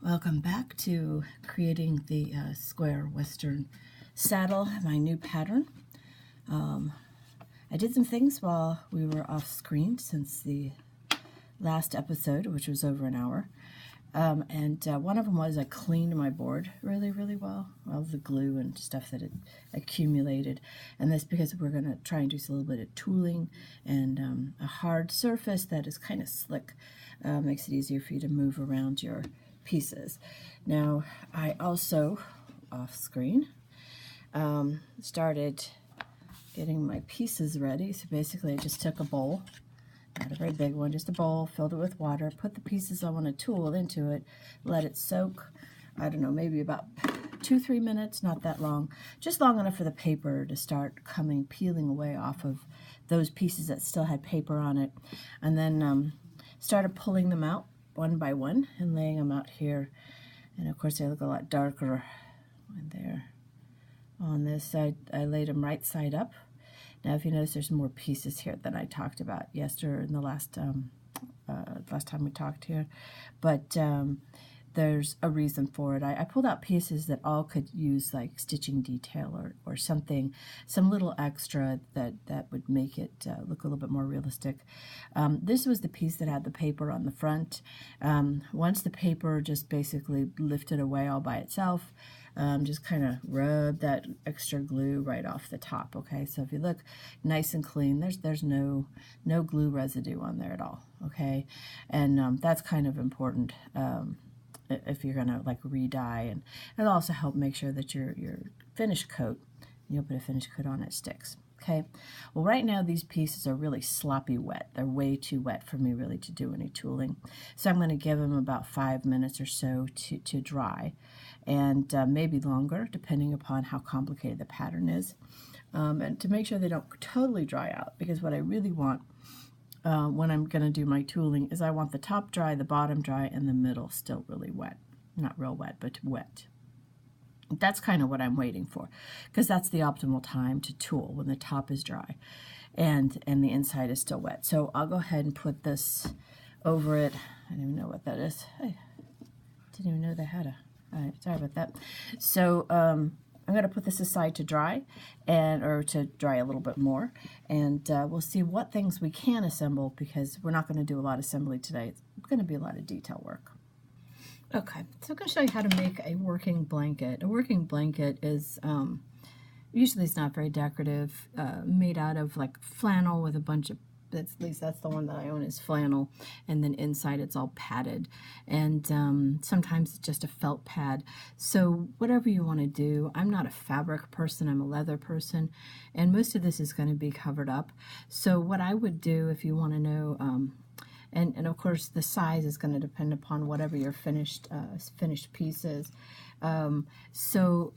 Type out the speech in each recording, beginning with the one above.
Welcome back to creating the square western saddle, my new pattern. I did some things while we were off screen since the last episode, which was over an hour. One of them was I cleaned my board really, really well. All the glue and stuff that had accumulated. And that's because we're going to try and do a little bit of tooling and a hard surface that is kind of slick. Makes it easier for you to move around your pieces. Now, I also, off screen, started getting my pieces ready. So basically I just took a bowl, not a very big one, just a bowl, filled it with water, put the pieces I want to tool into it, let it soak, I don't know, maybe about 2-3 minutes, not that long, just long enough for the paper to start peeling away off of those pieces that still had paper on it, and then started pulling them out one by one and laying them out here. And of course they look a lot darker when they're on this side. I laid them right side up. Now if you notice, there's more pieces here than I talked about yesterday in the last time we talked here, but there's a reason for it. I pulled out pieces that all could use like stitching detail or something, some little extra that would make it look a little bit more realistic. This was the piece that had the paper on the front. Once the paper just basically lifted away all by itself, just kind of rub that extra glue right off the top. Okay, so if you look nice and clean, there's no glue residue on there at all. Okay, and that's kind of important. If you're gonna like re-dye, and it'll also help make sure that your finish coat, you'll put a finish coat on it, sticks. Okay, well right now these pieces are really sloppy wet. They're way too wet for me really to do any tooling, so I'm going to give them about 5 minutes or so to dry, and maybe longer depending upon how complicated the pattern is, and to make sure they don't totally dry out, because what I really want when I'm going to do my tooling is I want the top dry, the bottom dry, and the middle still really wet. Not real wet, but wet. That's kind of what I'm waiting for, because that's the optimal time to tool, when the top is dry and the inside is still wet. So I'll go ahead and put this over it. I don't even know what that is. I didn't even know they had a... All right, sorry about that. So I'm going to put this aside to dry, or to dry a little bit more, and we'll see what things we can assemble, because we're not going to do a lot of assembly today. It's going to be a lot of detail work. Okay, so I'm going to show you how to make a working blanket. A working blanket is, usually it's not very decorative, made out of like flannel with a bunch of, at least that's the one that I own, is flannel, and then inside it's all padded, and sometimes it's just a felt pad. So whatever you want to do, I'm not a fabric person, I'm a leather person, and most of this is going to be covered up. So what I would do, if you want to know, and of course the size is going to depend upon whatever your finished piece is. So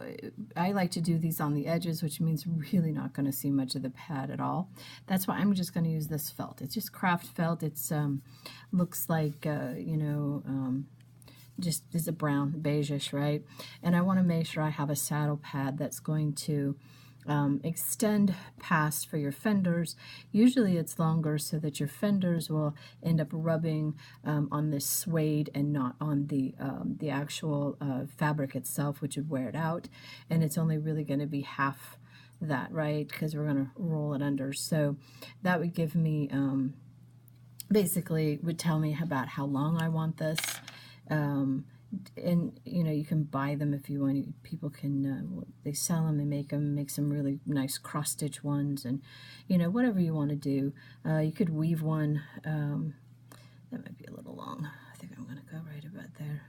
I like to do these on the edges, which means really not going to see much of the pad at all. That's why I'm just going to use this felt. It's just craft felt. It's looks like just is a brown, beigeish, right? And I want to make sure I have a saddle pad that's going to extend past for your fenders. Usually it's longer so that your fenders will end up rubbing on this suede and not on the actual fabric itself, which would wear it out. And it's only really going to be half that, right? Because we're going to roll it under. So that would give me, basically would tell me about how long I want this. And you know, you can buy them if you want. People can they sell them, they make some really nice cross stitch ones, and you know, whatever you want to do. You could weave one. That might be a little long. I think I'm going to go right about there.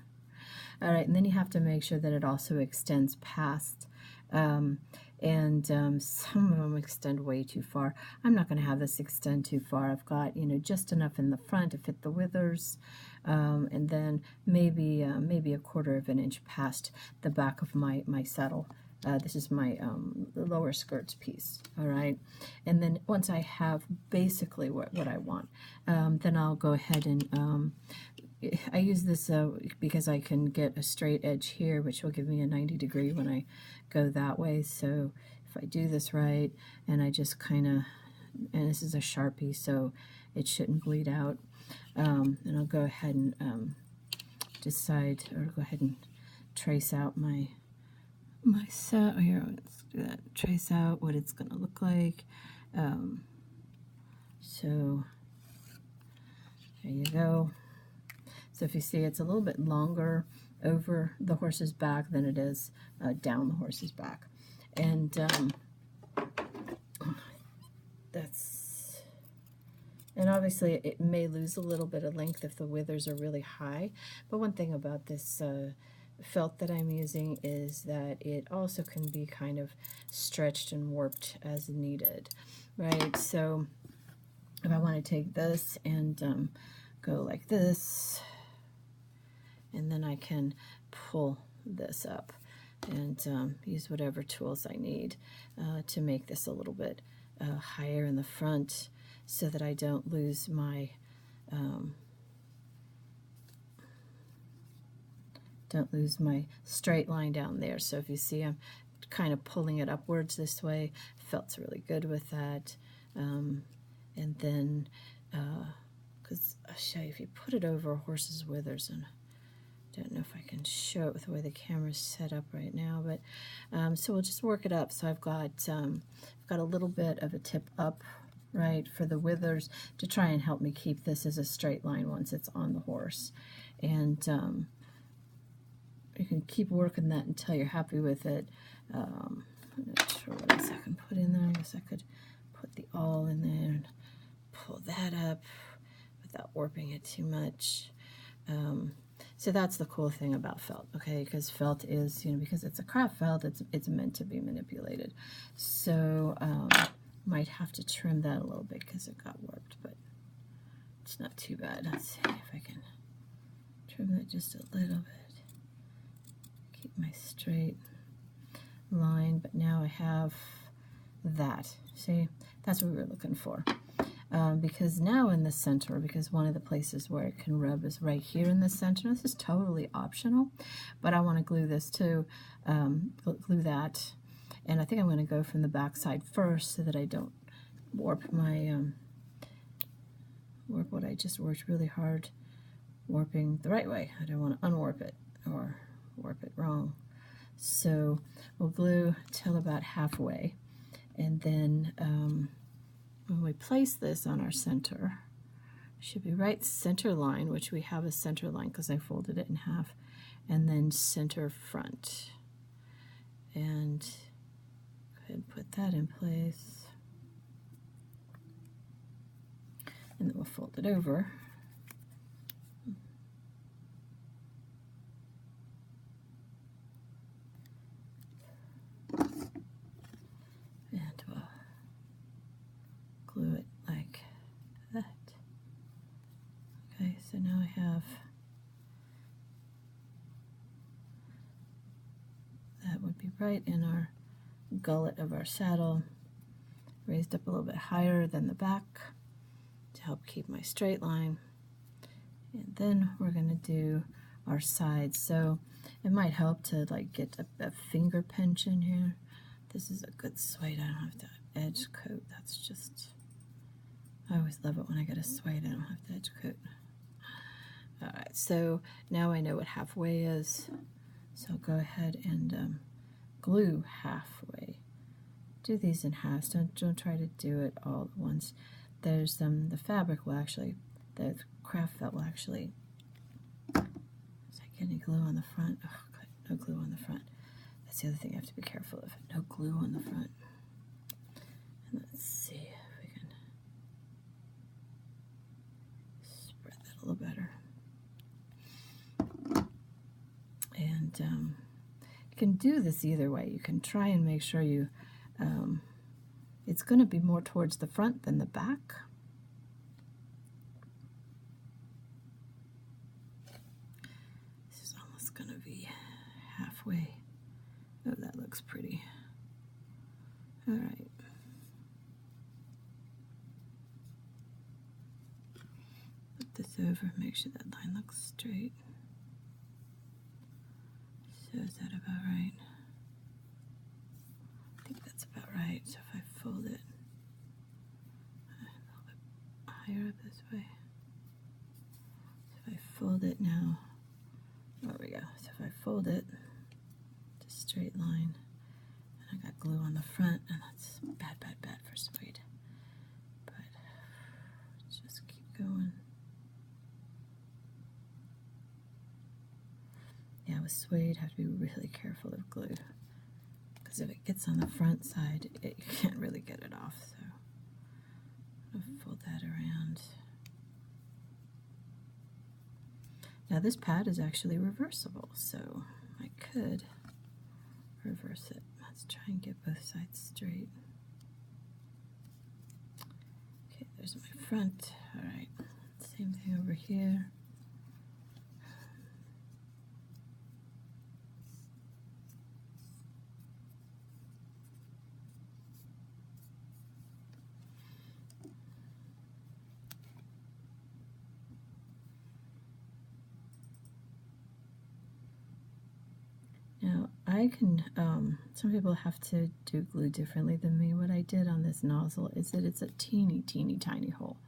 All right, and then you have to make sure that it also extends past. Some of them extend way too far. I'm not going to have this extend too far. I've got, you know, just enough in the front to fit the withers, and then maybe a 1/4 of an inch past the back of my saddle. This is my lower skirts piece. All right, and then once I have basically what I want, then I'll go ahead and I use this because I can get a straight edge here, which will give me a 90-degree when I go that way. So if I do this right, and I just kind of, and this is a Sharpie, so it shouldn't bleed out, and I'll go ahead and decide or go ahead and trace out my set. Here, let's do that. Trace out what it's going to look like. So there you go. So if you see, it's a little bit longer over the horse's back than it is down the horse's back. And and obviously it may lose a little bit of length if the withers are really high. But one thing about this felt that I'm using is that it also can be kind of stretched and warped as needed, right? So if I want to take this and go like this, and then I can pull this up and use whatever tools I need to make this a little bit higher in the front so that I don't lose my straight line down there. So if you see, I'm kind of pulling it upwards this way. Felt's really good with that. And then, because I'll show you, if you put it over a horse's withers, and I don't know if I can show it with the way the camera's set up right now, but so we'll just work it up. So I've got a little bit of a tip up, right, for the withers to try and help me keep this as a straight line once it's on the horse. And you can keep working that until you're happy with it. I'm not sure what else I can put in there. I guess I could put the awl in there and pull that up without warping it too much. So that's the cool thing about felt, okay? Because felt is, because it's a craft felt, it's meant to be manipulated. So might have to trim that a little bit because it got warped, but it's not too bad. Let's see if I can trim that just a little bit. Keep my straight line, but now I have that. See, that's what we were looking for. Because now in the center, because one of the places where it can rub is right here in the center. This is totally optional, but I want to glue this too, glue that. And I think I'm going to go from the back side first so that I don't warp my, warp what I just worked really hard warping the right way. I don't want to unwarp it or warp it wrong. So we'll glue till about halfway, and then when we place this on our center, it should be right center line, which we have a center line because I folded it in half, and then center front. And go ahead and put that in place. And then we'll fold it over. And we'll glue it like that. Okay, so now I have that would be right in our gullet of our saddle, raised up a little bit higher than the back to help keep my straight line. And then we're going to do our sides. So it might help to like get a finger pinch in here. This is a good suede. I don't have to edge coat. That's just, I always love it when I get a suede. I don't have to edge coat. All right, so now I know what halfway is. So I'll go ahead and glue halfway. Do these in halves. Don't try to do it all at once. There's the fabric will actually, the craft felt will actually. Is I get any glue on the front? Oh, good. No glue on the front. That's the other thing I have to be careful of. No glue on the front. And let's see if we can spread that a little better. And you can do this either way. You can try and make sure you, it's going to be more towards the front than the back. This is almost going to be halfway. Oh, that looks pretty. All right. Put this over, make sure that line looks straight. So is that about right? I think that's about right. So if I fold it a little bit higher up this way. So if I fold it now There we go. So if I fold it, it's a straight line, and I got glue on the front, and that's bad, bad, bad for suede. But just keep going. Yeah, with suede, have to be really careful of glue, because if it gets on the front side, you can't really get it off. So I'll fold that around. Now this pad is actually reversible, so I could reverse it. Let's try and get both sides straight. Okay, there's my front. All right, same thing over here. Now I can, some people have to do glue differently than me. What I did on this nozzle is that it's a teeny, teeny, tiny hole.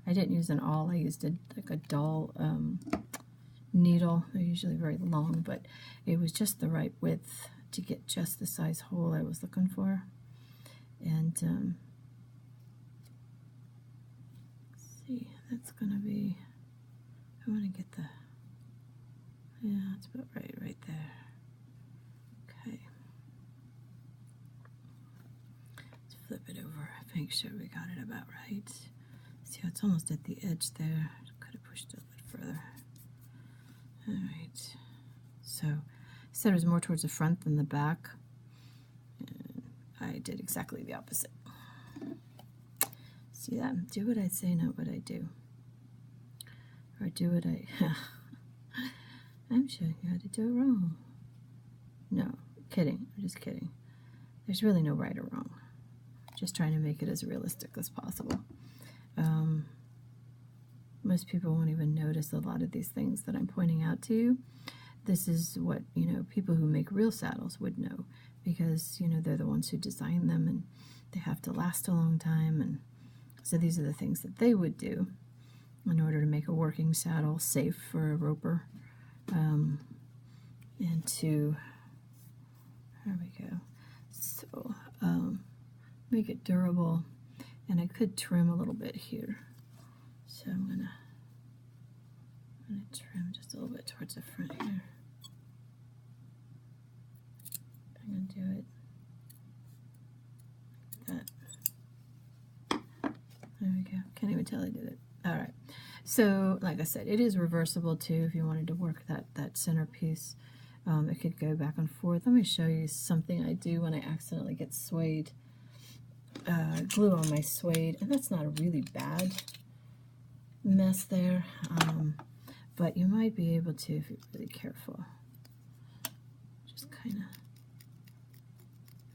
I didn't use an awl, I used like a dull needle. They're usually very long, but it was just the right width to get just the size hole I was looking for. And let's see, that's gonna be, I wanna get the, yeah, that's about right there. Okay. Let's flip it over, make sure we got it about right. See how it's almost at the edge there. Could have pushed it a bit further. All right. So I said it was more towards the front than the back. And I did exactly the opposite. See that? Do what I say, not what I do. Or do what I... I'm showing you how to do it wrong. No, kidding. I'm just kidding. There's really no right or wrong. Just trying to make it as realistic as possible. Most people won't even notice a lot of these things that I'm pointing out to you. This is what, you know, people who make real saddles would know, because, you know, they're the ones who design them, and they have to last a long time, and so these are the things that they would do in order to make a working saddle safe for a roper, and to, there we go, so make it durable. And I could trim a little bit here, so I'm gonna trim just a little bit towards the front here. I'm gonna do it like that. There we go. Can't even tell I did it. All right. So, like I said, it is reversible too. If you wanted to work that centerpiece, it could go back and forth. Let me show you something I do when I accidentally get suede glue on my suede, and that's not a really bad mess there, but you might be able to if you're really careful. Just kind of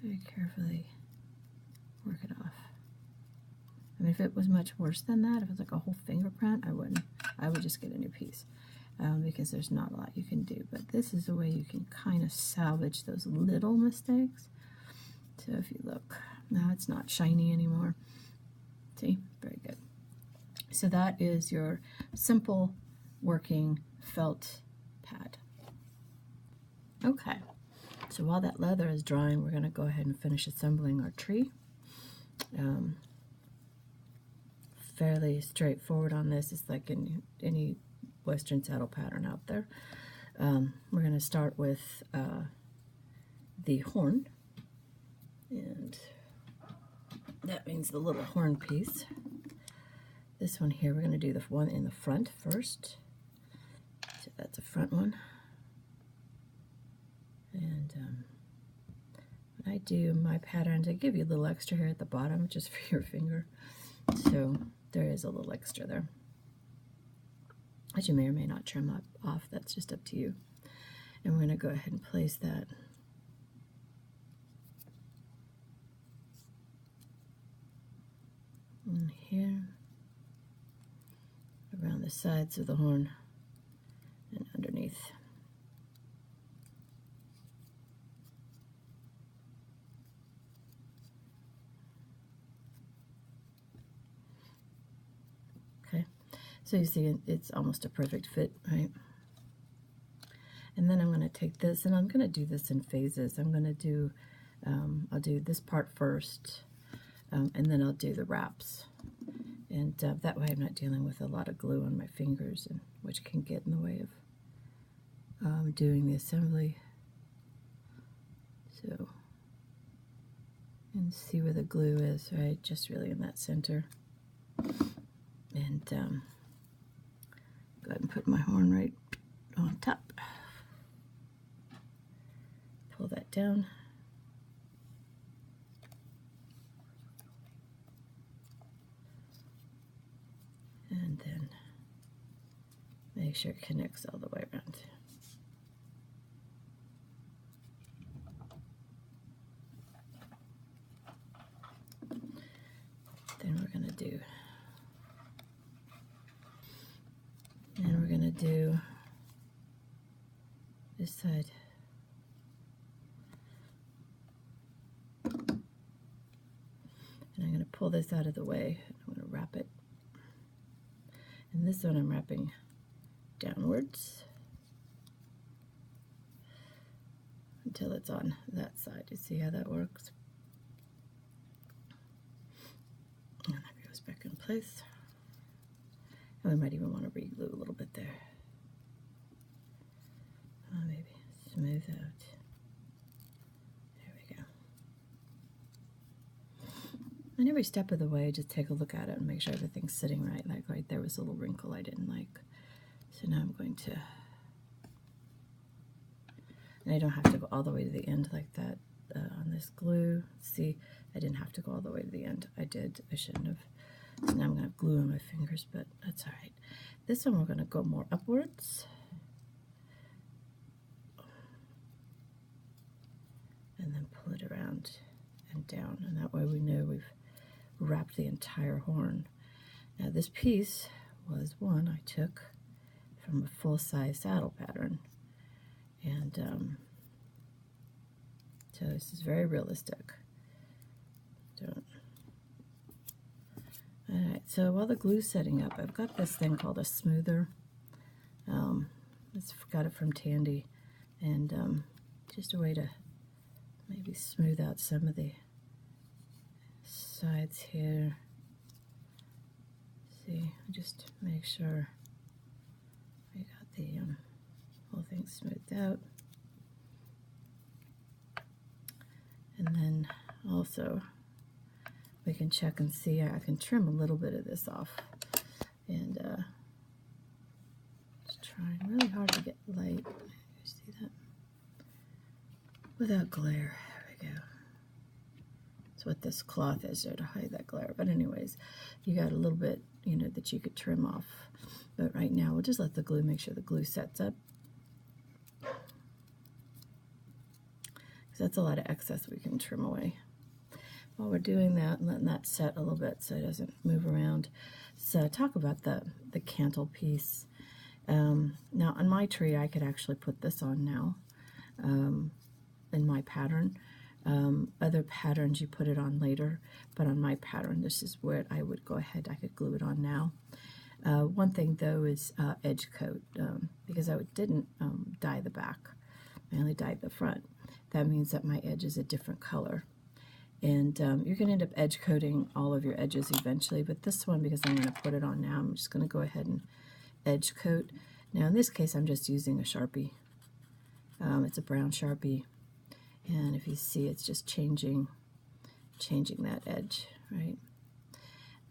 very carefully work it off. I mean, if it was much worse than that, if it was like a whole fingerprint, I wouldn't. I would just get a new piece, because there's not a lot you can do. But this is a way you can kind of salvage those little mistakes. So if you look, now it's not shiny anymore. See? Very good. So that is your simple working felt pad. Okay, so while that leather is drying, we're going to go ahead and finish assembling our tree. Fairly straightforward on this. It's like in any Western saddle pattern out there. We're going to start with the horn, and that means the little horn piece. This one here, we're going to do the one in the front first. So that's a front one. And when I do my patterns, I give you a little extra here at the bottom just for your finger. So there is a little extra there, which you may or may not trim off. That's just up to you. And we're going to go ahead and place that in here, around the sides of the horn, and underneath. Okay, so you see it's almost a perfect fit, right? And then I'm going to take this, and I'm going to do this in phases. I'm going to do, I'll do this part first, and then I'll do the wraps. And that way I'm not dealing with a lot of glue on my fingers, and which can get in the way of doing the assembly. So, and see where the glue is, right? Just really in that center. And go ahead and put my horn right on top. Pull that down. And then make sure it connects all the way around. Then we're going to do this side. And I'm going to pull this out of the way. I'm going to wrap it. And this one I'm wrapping downwards until it's on that side. You see how that works? And that goes back in place. And we might even want to re-glue a little bit there. Maybe smooth out. There we go. And every step of the way, just take a look at it and make sure everything's sitting right. Like right there was a little wrinkle I didn't like. So now I'm going to, and I don't have to go all the way to the end like that on this glue. See, I didn't have to go all the way to the end. I did. I shouldn't have. So now I'm going to have glue on my fingers, but that's all right. This one we're going to go more upwards. And then pull it around and down. And that way we know we've wrapped the entire horn. Now this piece was one I took from a full-size saddle pattern. And so this is very realistic. Alright, so while the glue's setting up, I've got this thing called a smoother. Got it from Tandy, and just a way to maybe smooth out some of the sides here. See, just make sure we got the whole thing smoothed out. And then also we can check and see. I can trim a little bit of this off, and just trying really hard to get light. You see that? Without glare. There we go. That's what this cloth is there, to hide that glare. But anyways, you got a little bit, you know, that you could trim off. But right now we'll just let the glue, make sure the glue sets up. Because that's a lot of excess we can trim away. While we're doing that and letting that set a little bit so it doesn't move around. So talk about the cantle piece. Now on my tree I could actually put this on now in my pattern. Other patterns you put it on later, but on my pattern this is where I would go ahead. I could glue it on now. One thing though is edge coat, because I didn't dye the back. I only dyed the front. That means that my edge is a different color. And you're going to end up edge coating all of your edges eventually, but this one, because I'm going to put it on now, I'm just going to go ahead and edge coat. Now in this case I'm just using a Sharpie. It's a brown Sharpie, and if you see, it's just changing that edge, right?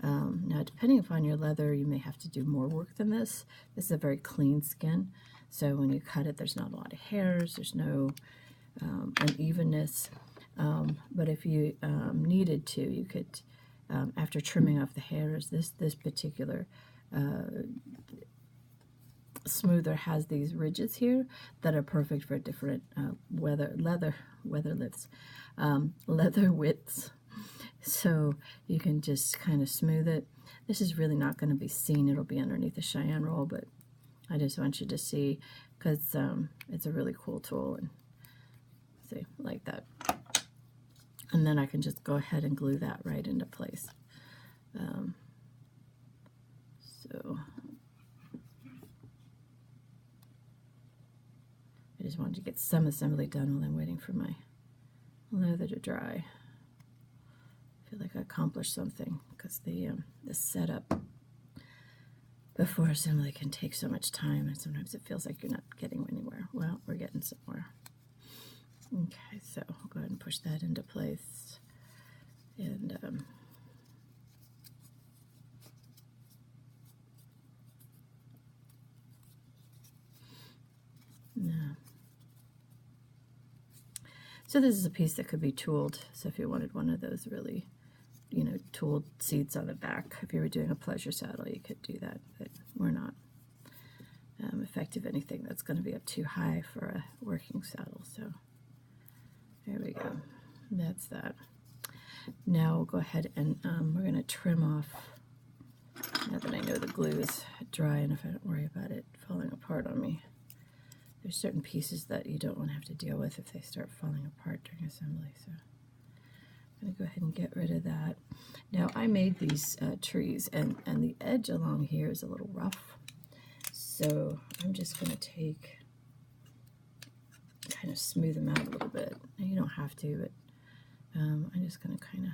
Now depending upon your leather, you may have to do more work than this. This is a very clean skin, so when you cut it there's not a lot of hairs, there's no unevenness. But if you needed to, you could, after trimming off the hairs, this particular smoother has these ridges here that are perfect for different leather widths. So you can just kind of smooth it. This is really not going to be seen. It'll be underneath the Cheyenne roll, but I just want you to see, because it's a really cool tool. And see, like that. And then I can just go ahead and glue that right into place. wanted to get some assembly done while I'm waiting for my leather to dry. I feel like I accomplished something because the setup before assembly can take so much time, and sometimes it feels like you're not getting anywhere. Well, we're getting somewhere. Okay, so I'll go ahead and push that into place. And now, so this is a piece that could be tooled. So if you wanted one of those really, you know, tooled seats on the back, if you were doing a pleasure saddle, you could do that. But we're not effective anything that's going to be up too high for a working saddle. So there we go. That's that. Now we'll go ahead and we're going to trim off, now that I know the glue is dry enough, I don't worry about it falling apart on me. There's certain pieces that you don't want to have to deal with if they start falling apart during assembly. So I'm going to go ahead and get rid of that. Now I made these trees, and the edge along here is a little rough. So I'm just going to kind of smooth them out a little bit. Now, you don't have to, but I'm just going to kind of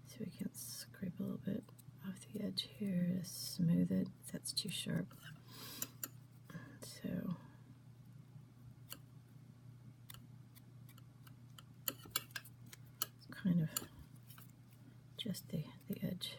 see if we can scrape a little bit off the edge here to smooth it. That's too sharp. So it's kind of just the edge.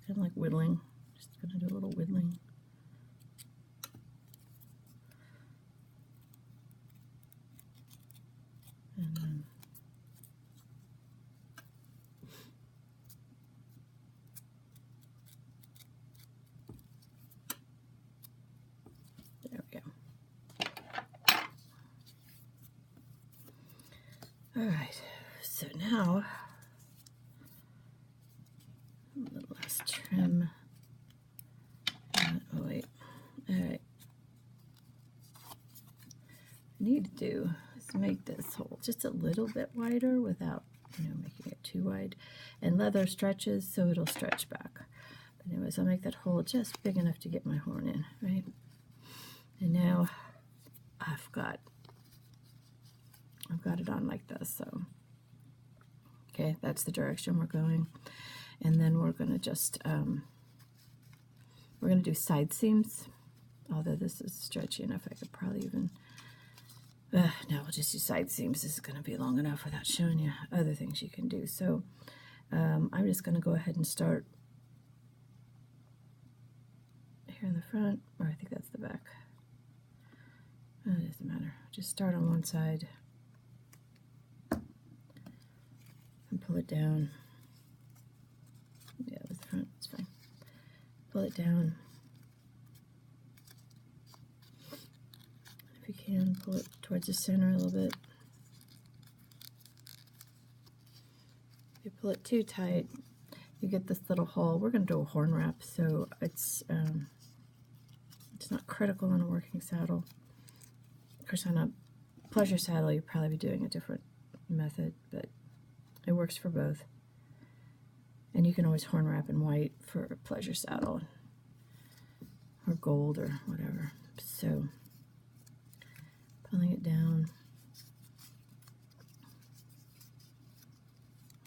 Kind of like whittling. Just going to do a little whittling. And then there we go. All right, so now a little less trim. Oh wait, all right. What I need to do is make this hole just a little bit wider without, you know, making it too wide. And leather stretches, so it'll stretch back. But anyways, I'll make that hole just big enough to get my horn in, right? And now I've got it on like this, so okay, that's the direction we're going. And then we're going to just we're going to do side seams, although this is stretchy enough I could probably even no, we'll just do side seams. This is going to be long enough without showing you other things you can do. So I'm just going to go ahead and start here in the front, or I think that's the back. It doesn't matter. Just start on one side and pull it down. Yeah, with the front, it's fine. Pull it down. If you can, pull it towards the center a little bit. If you pull it too tight, you get this little hole. We're going to do a horn wrap, so it's not critical on a working saddle. Of course, on a pleasure saddle, you'd probably be doing a different method, but it works for both. And you can always horn wrap in white for a pleasure saddle, or gold, or whatever. So, pulling it down.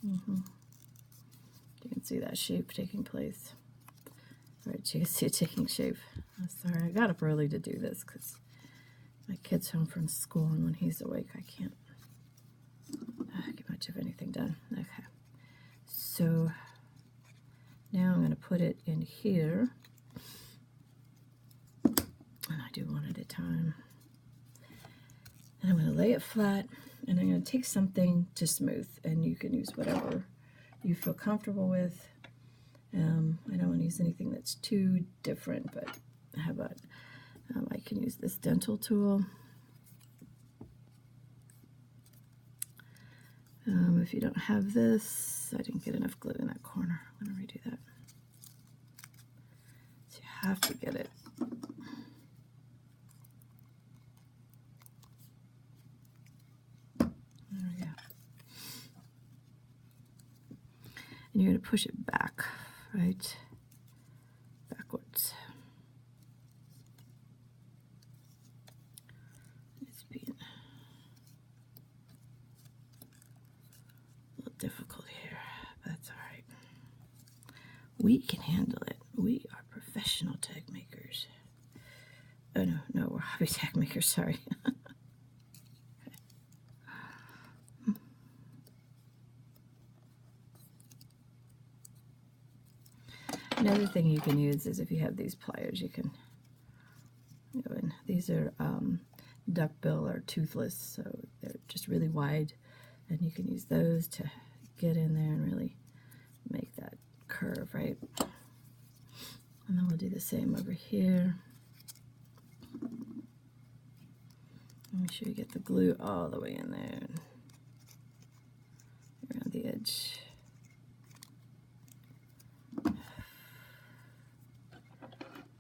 You can see that shape taking place. All right, you can see it taking shape. Oh, sorry, I got up early to do this because my kid's home from school, and when he's awake, I can't get much of anything done. Okay, so now I'm going to put it in here, and I do one at a time. And I'm going to lay it flat, and I'm going to take something to smooth, and you can use whatever you feel comfortable with. I don't want to use anything that's too different, but how about I can use this dental tool. If you don't have this, I didn't get enough glue in that corner. I'm going to redo that. So you have to get it you're going to push it back, right? Backwards. It's being a little difficult here, but that's all right. We can handle it. We are professional tag makers. Oh no, we're hobby tag makers, sorry. Another thing you can use is if you have these pliers, you can go in. These are duckbill or toothless, so they're just really wide, and you can use those to get in there and really make that curve, right? And then we'll do the same over here. Make sure you get the glue all the way in there and around the edge.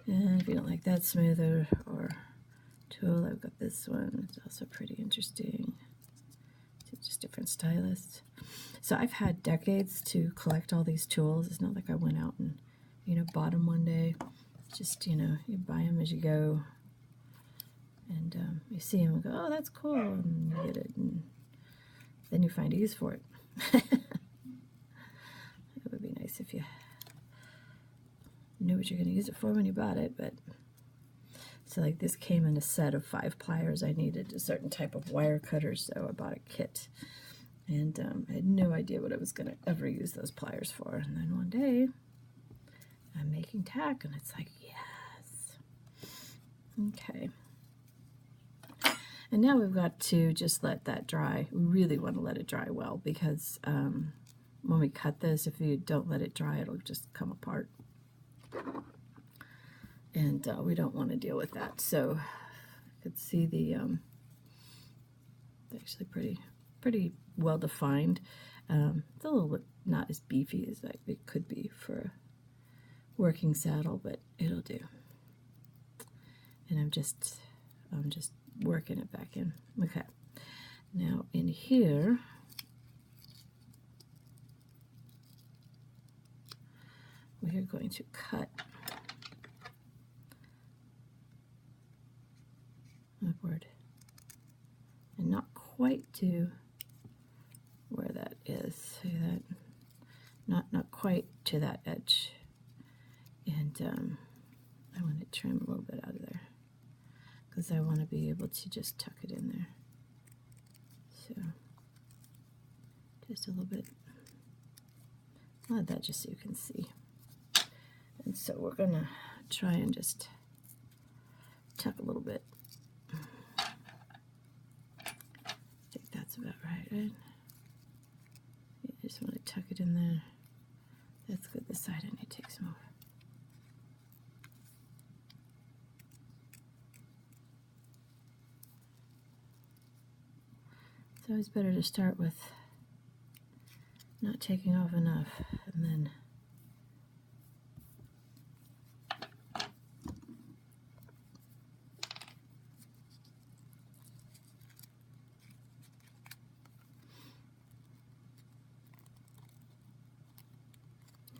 And if you don't like that smoother or tool, I've got this one. It's also pretty interesting. It's just different stylists. So I've had decades to collect all these tools. It's not like I went out and, bought them one day. It's just, you buy them as you go. And you see them and go, oh, that's cool. And you get it. And then you find a use for it. It would be nice if you knew what you're going to use it for when you bought it, but so like this came in a set of 5 pliers. I needed a certain type of wire cutter, so I bought a kit, and I had no idea what I was going to ever use those pliers for. And then one day I'm making tack, and it's like, yes. Okay, and now we've got to just let that dry. We really want to let it dry well, because when we cut this, if you don't let it dry, it'll just come apart. And we don't want to deal with that. So you could see the actually pretty well defined. It's a little bit not as beefy as it could be for a working saddle, but it'll do. And I'm just working it back in. Okay. Now in here, we are going to cut upward, and not quite to where that is. See that? Not quite to that edge. And I want to trim a little bit out of there, because I want to be able to just tuck it in there. So just a little bit. I'll add that just so you can see. And so we're gonna try and just tuck a little bit. I think that's about right? You just want to tuck it in there. That's good. This side I need to take some off. It's always better to start with not taking off enough, and then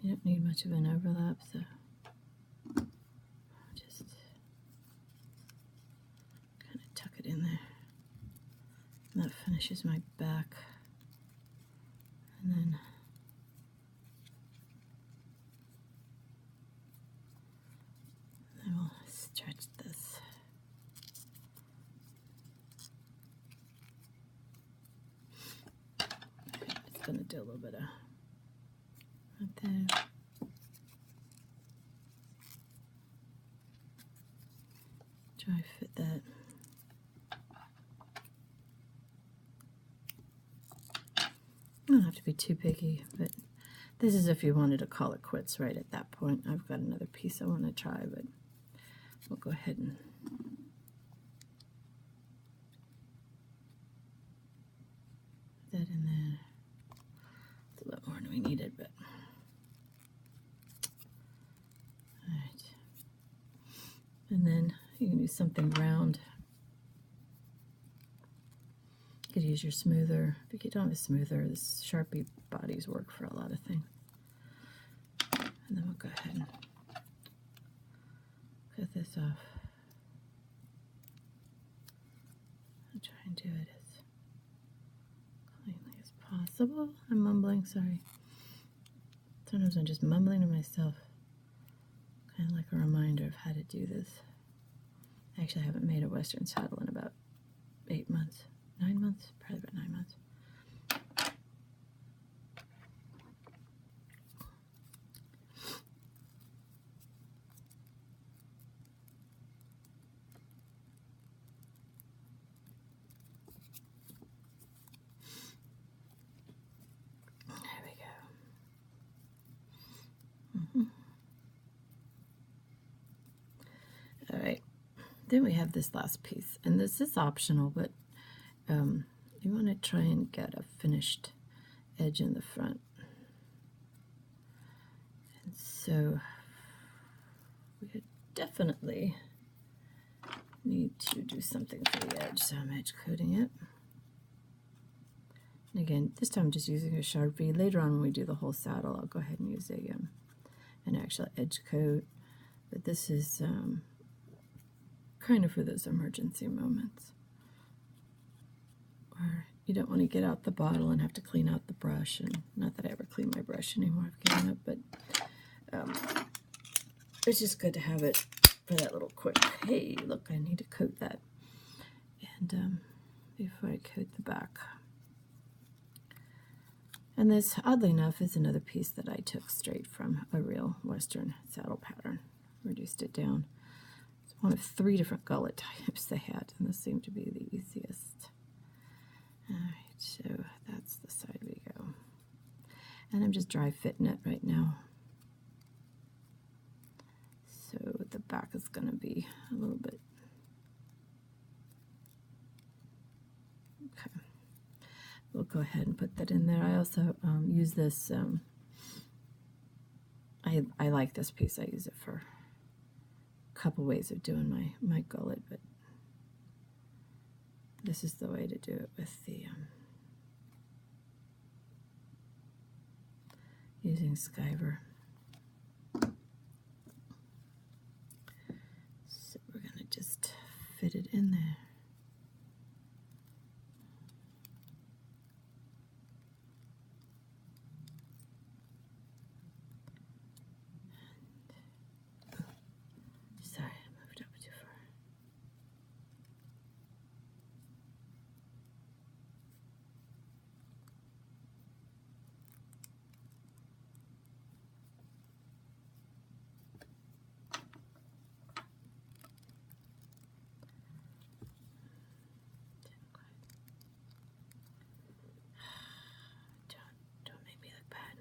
you don't need much of an overlap, so just kind of tuck it in there. And that finishes my back. And then I will stretch this. It's going to do a little bit of right there. Try to fit that. You don't have to be too picky, but this is if you wanted to call it quits right at that point. I've got another piece I want to try, but we'll go ahead and put that in there. It's a little more than we needed, but all right. And then you can do something round. You could use your smoother. If you don't have a smoother, this Sharpie bodies work for a lot of things. And then we'll go ahead and cut this off. I'll try and do it as cleanly as possible. I'm mumbling, sorry. Sometimes I'm just mumbling to myself. Kind of like a reminder of how to do this. Actually, I haven't made a Western saddle in about 8 months. 9 months? Probably about 9 months. There we go. All right. Then we have this last piece, and this is optional, but you want to try and get a finished edge in the front. And so we definitely need to do something for the edge, so I'm edge coating it. And again, this time I'm just using a Sharpie. Later on when we do the whole saddle, I'll go ahead and use an actual edge coat, but this is kind of for those emergency moments where you don't want to get out the bottle and have to clean out the brush. And not that I ever clean my brush anymore, I've given up, but it's just good to have it for that little quick, hey, look, I need to coat that. And before I coat the back. And this, oddly enough, is another piece that I took straight from a real Western saddle pattern. Reduced it down. It's one of 3 different gullet types they had, and this seemed to be the easiest. Alright, so that's the side we go. And I'm just dry fitting it right now. So the back is going to be a little bit. Okay. We'll go ahead and put that in there. I also use this, I like this piece. I use it for a couple ways of doing my gullet, but this is the way to do it with the using Skiver. So we're going to just fit it in there. Sorry, I moved up too far. Don't make me look bad.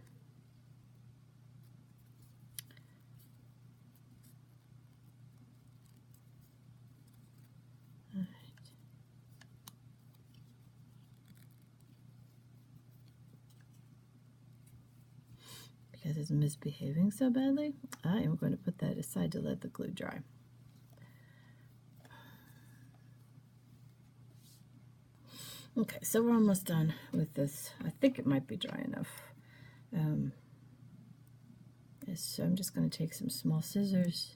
All right. Because it's misbehaving so badly, I am going to put that aside to let the glue dry. Okay, so we're almost done with this. I think it might be dry enough. So I'm just going to take some small scissors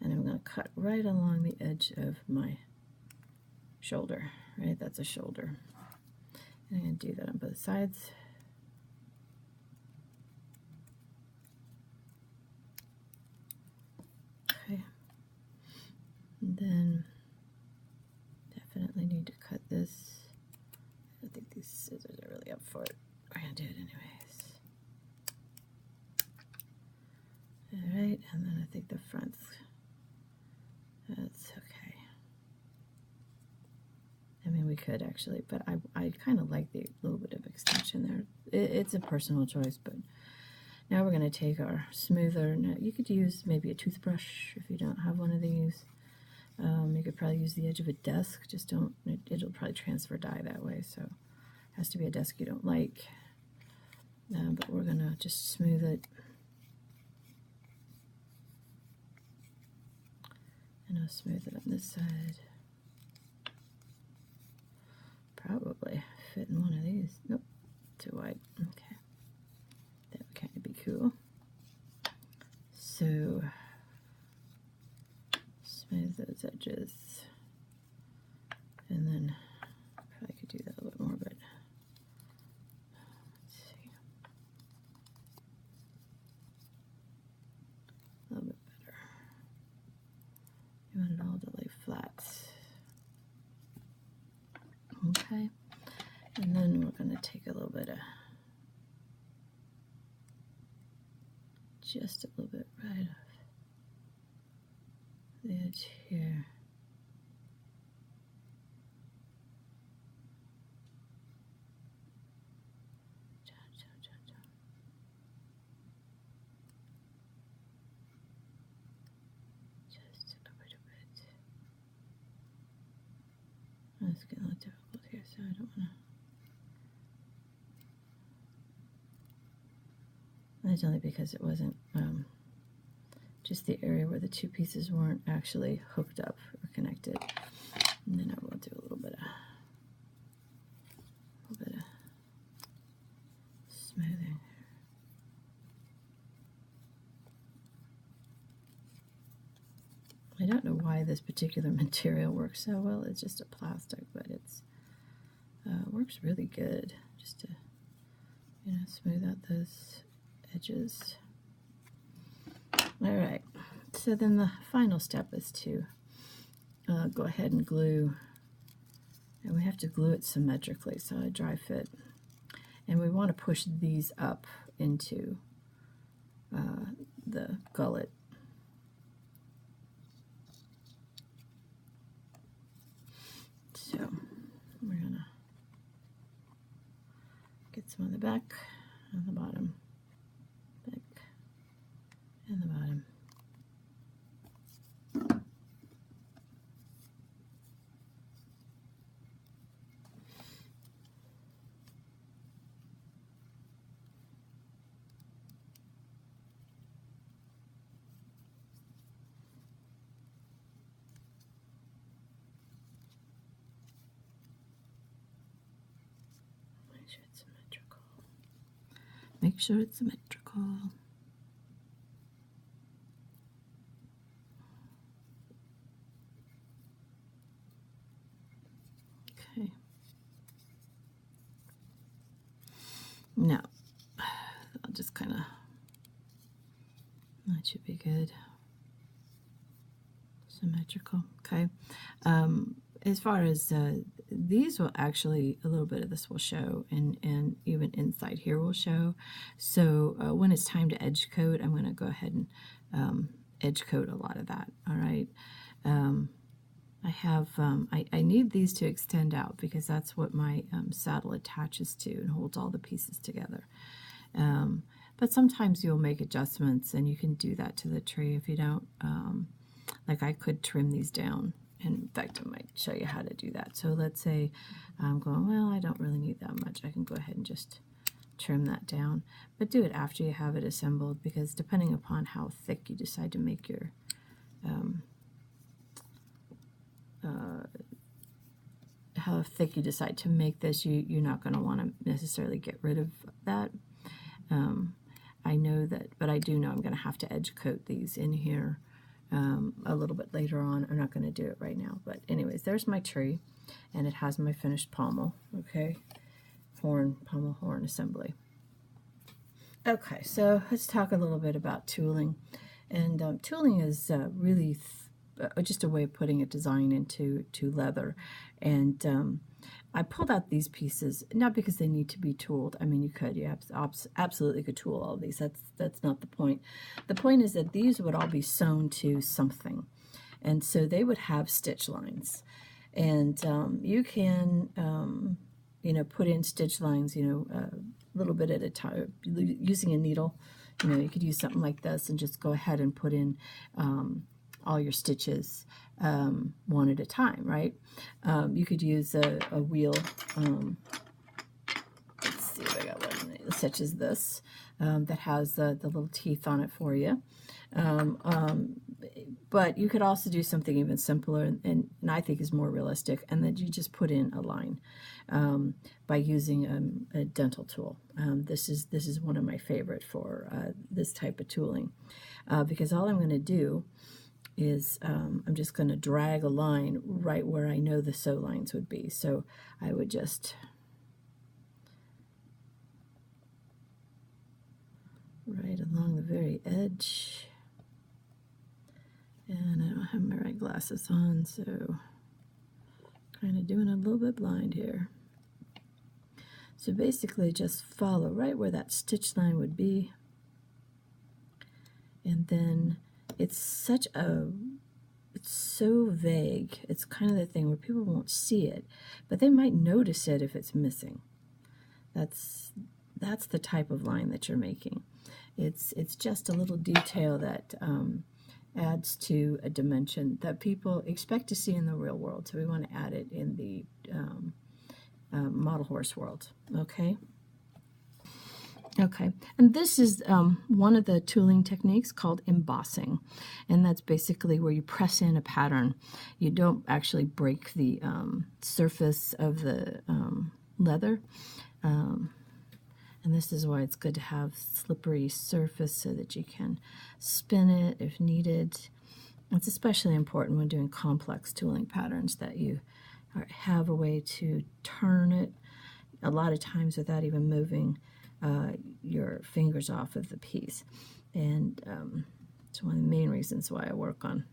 and I'm going to cut right along the edge of my shoulder. Right, that's a shoulder. And I'm going to do that on both sides. Okay. And then definitely need to cut this. I don't think these scissors are really up for it. We're going to do it anyways. Alright, and then I think the front's, that's okay. I mean, we could actually, but I kind of like the little bit of extension there. It's a personal choice, but now we're going to take our smoother. Now, you could use maybe a toothbrush if you don't have one of these. You could probably use the edge of a desk. Just don't, it'll probably transfer dye that way, so it has to be a desk you don't like. But we're going to just smooth it. And I'll smooth it on this side. Probably fit in one of these. Nope, too wide. Okay. That would kind of be cool. those edges. And then I could do that a little more, but let's see. A little bit better. You want it all to lay flat. Okay. And then we're going to take a little bit of, just a little bit right off the edge here. Just a little bit. It's getting a little difficult here, so I don't want to. That's only because it wasn't just the area where the two pieces weren't actually hooked up or connected. And then I will do a little bit of smoothing. I don't know why this particular material works so well. It's just a plastic, but it's works really good just to, you know, smooth out those edges. All right, so then the final step is to go ahead and glue, and we have to glue it symmetrically, so I dry fit, and we want to push these up into the gullet. So we're gonna get some on the back and the bottom, back and the bottom. Make sure it's symmetrical. Make sure it's symmetrical. Okay. Now, I'll just kind of, that should be good. Symmetrical, okay. As far as these will actually, a little bit of this will show, and even inside here will show. So when it's time to edge coat, I'm going to go ahead and edge coat a lot of that. All right. I have I need these to extend out because that's what my saddle attaches to and holds all the pieces together. But sometimes you'll make adjustments, and you can do that to the tree if you don't. Like I could trim these down. In fact, I might show you how to do that. So let's say I'm going, well, I don't really need that much. I can go ahead and just trim that down. But do it after you have it assembled, because depending upon how thick you decide to make your how thick you decide to make this, you're not going to want to necessarily get rid of that. I know that, but I do know I'm going to have to edge coat these in here a little bit later on. I'm not going to do it right now, but anyways, there's my tree, and it has my finished pommel, okay, pommel horn assembly. Okay, so let's talk a little bit about tooling. And tooling is really just a way of putting a design into leather. And I pulled out these pieces, not because they need to be tooled. I mean, you absolutely could tool all of these. That's not the point. The point is that these would all be sewn to something. And so they would have stitch lines. And you can, you know, put in stitch lines, you know, a little bit at a time, using a needle. You know, you could use something like this and just go ahead and put in all your stitches one at a time, right? You could use a wheel. Let's see if I got one such as this that has the little teeth on it for you. But you could also do something even simpler, and I think is more realistic, and then you just put in a line by using a dental tool. This is one of my favorite for this type of tooling, because all I'm going to do is I'm just going to drag a line right where I know the sew lines would be. So I would just right along the very edge. And I don't have my right glasses on, so kind of doing a little bit blind here. So basically just follow right where that stitch line would be. And then it's so vague. It's kind of the thing where people won't see it, but they might notice it if it's missing. That's the type of line that you're making. It's just a little detail that adds to a dimension that people expect to see in the real world. So we want to add it in the model horse world. Okay. Okay, and this is one of the tooling techniques called embossing, and that's basically where you press in a pattern. You don't actually break the surface of the leather, and this is why it's good to have slippery surface so that you can spin it if needed. It's especially important when doing complex tooling patterns that you have a way to turn it a lot of times without even moving your fingers off of the piece. And it's one of the main reasons why I work on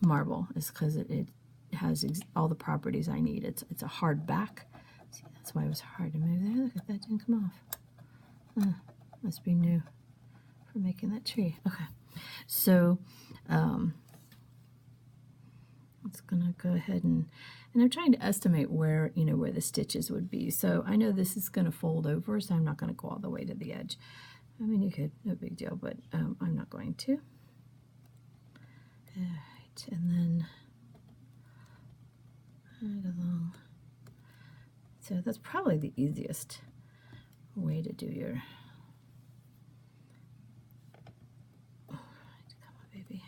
marble, is because it has all the properties I need. It's a hard back. See, that's why it was hard to move there. Look at that, didn't come off. Must be new for making that tree. Okay, so it's gonna go ahead and I'm trying to estimate where where the stitches would be. So I know this is gonna fold over, so I'm not gonna go all the way to the edge. I mean, you could, no big deal, but I'm not going to. All right, and then right along. So that's probably the easiest way to do your. All right, come on, baby.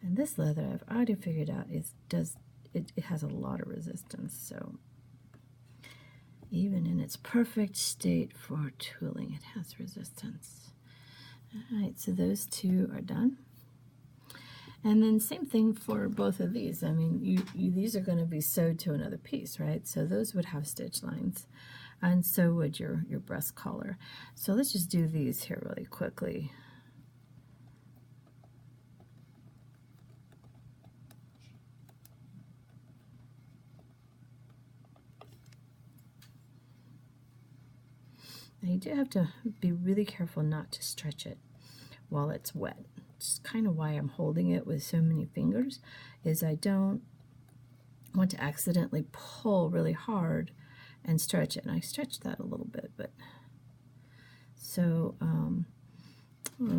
And this leather, I've already figured out, it has a lot of resistance. So even in its perfect state for tooling, it has resistance. All right, so those two are done. And then same thing for both of these. I mean, these are going to be sewed to another piece, right? So those would have stitch lines, and so would your breast collar. So let's just do these here really quickly. Now you do have to be really careful not to stretch it while it's wet. It's kind of why I'm holding it with so many fingers, is I don't want to accidentally pull really hard and stretch it. And I stretched that a little bit, but so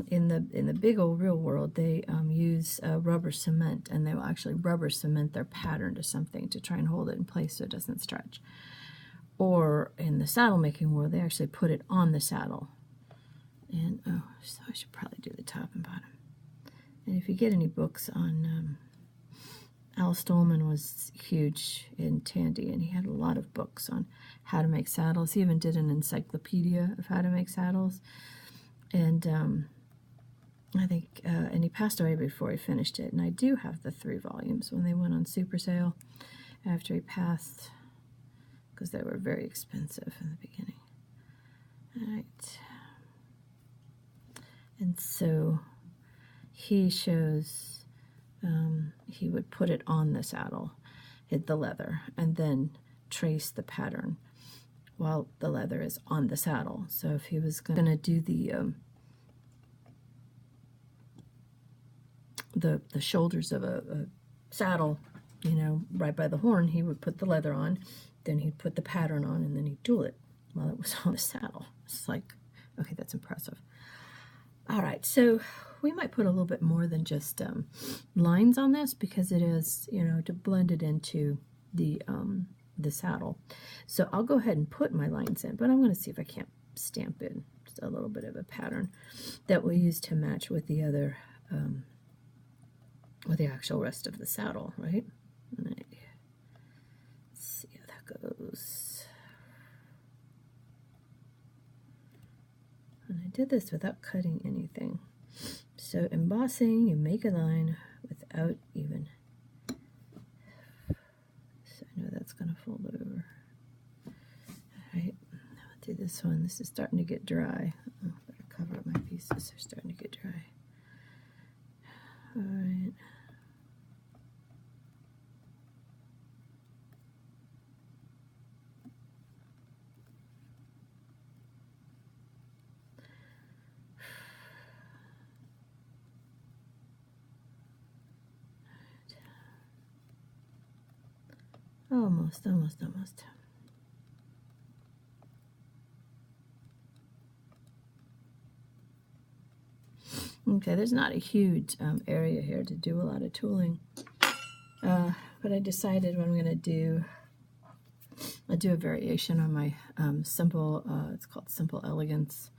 in the big old real world, they use rubber cement, and they will actually rubber cement their pattern to something to try and hold it in place so it doesn't stretch. Or in the saddle making world, they actually put it on the saddle. And so I should probably do the top and bottom. And if you get any books on, Al Stolman was huge in Tandy, and he had a lot of books on how to make saddles. He even did an encyclopedia of how to make saddles. And I think, and he passed away before he finished it. And I do have the 3 volumes when they went on super sale after he passed, because they were very expensive in the beginning. All right. And so he shows, he would put it on the saddle, hit the leather, and then trace the pattern while the leather is on the saddle. So if he was going to do the shoulders of a saddle, right by the horn, he would put the leather on, then he'd put the pattern on, and then he'd tool it while it was on the saddle. It's like, okay, that's impressive. All right, so we might put a little bit more than just lines on this, because it is, to blend it into the saddle. So I'll go ahead and put my lines in, but I'm going to see if I can't stamp in just a little bit of a pattern that we'll use to match with the other, with the actual rest of the saddle, right? All right. Let's see how that goes. And I did this without cutting anything. So embossing, you make a line without even. So I know that's going to fold over. All right, I'll do this one. This is starting to get dry. Oh, better cover up my pieces. They're starting to get dry. All right. Almost. Okay, there's not a huge area here to do a lot of tooling, but I decided what I'm going to do. I'll do a variation on my simple, it's called Simple Elegance,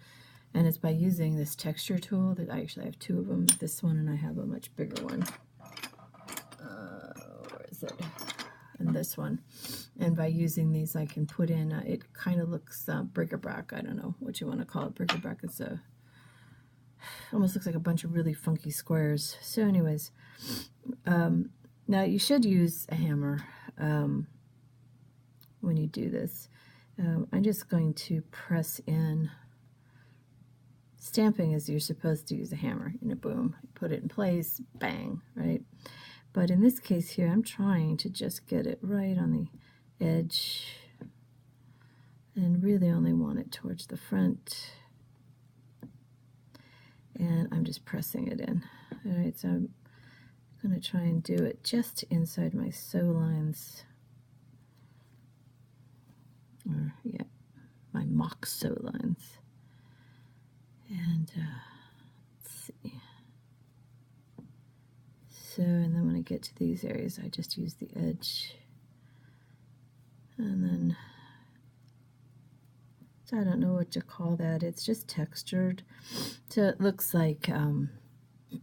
and it's by using this texture tool that I actually have two of them, this one and I have a much bigger one. Where is it? And this one. And by using these I can put in, it kind of looks bric-a-brac, I don't know what you want to call it. Bric-a-brac is almost looks like a bunch of really funky squares. So anyways, now you should use a hammer when you do this. I'm just going to press in. Stamping is you're supposed to use a hammer, boom, put it in place, bang, right? But in this case here, I'm trying to just get it right on the edge and really only want it towards the front. And I'm just pressing it in. All right, so I'm going to try and do it just inside my sew lines. Or, yeah, my mock sew lines. And let's see. So, and then when I get to these areas, I just use the edge. And then, so I don't know what to call that. It's just textured. So it looks like,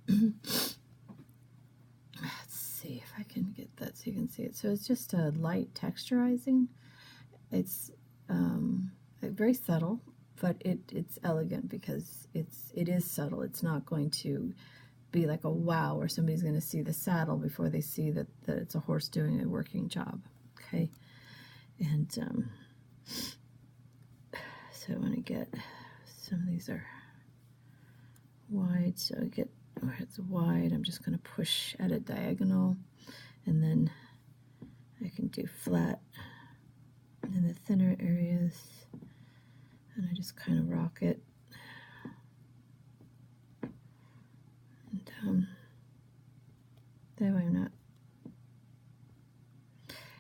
let's see if I can get that so you can see it. So it's just a light texturizing. It's very subtle, but it's elegant because it is subtle. It's not going to be like a wow where somebody's going to see the saddle before they see that it's a horse doing a working job. Okay, and so I want to get, some of these are wide, so I get where it's wide, I'm just going to push at a diagonal, and then I can do flat in the thinner areas, and I just kind of rock it. And that way I'm not.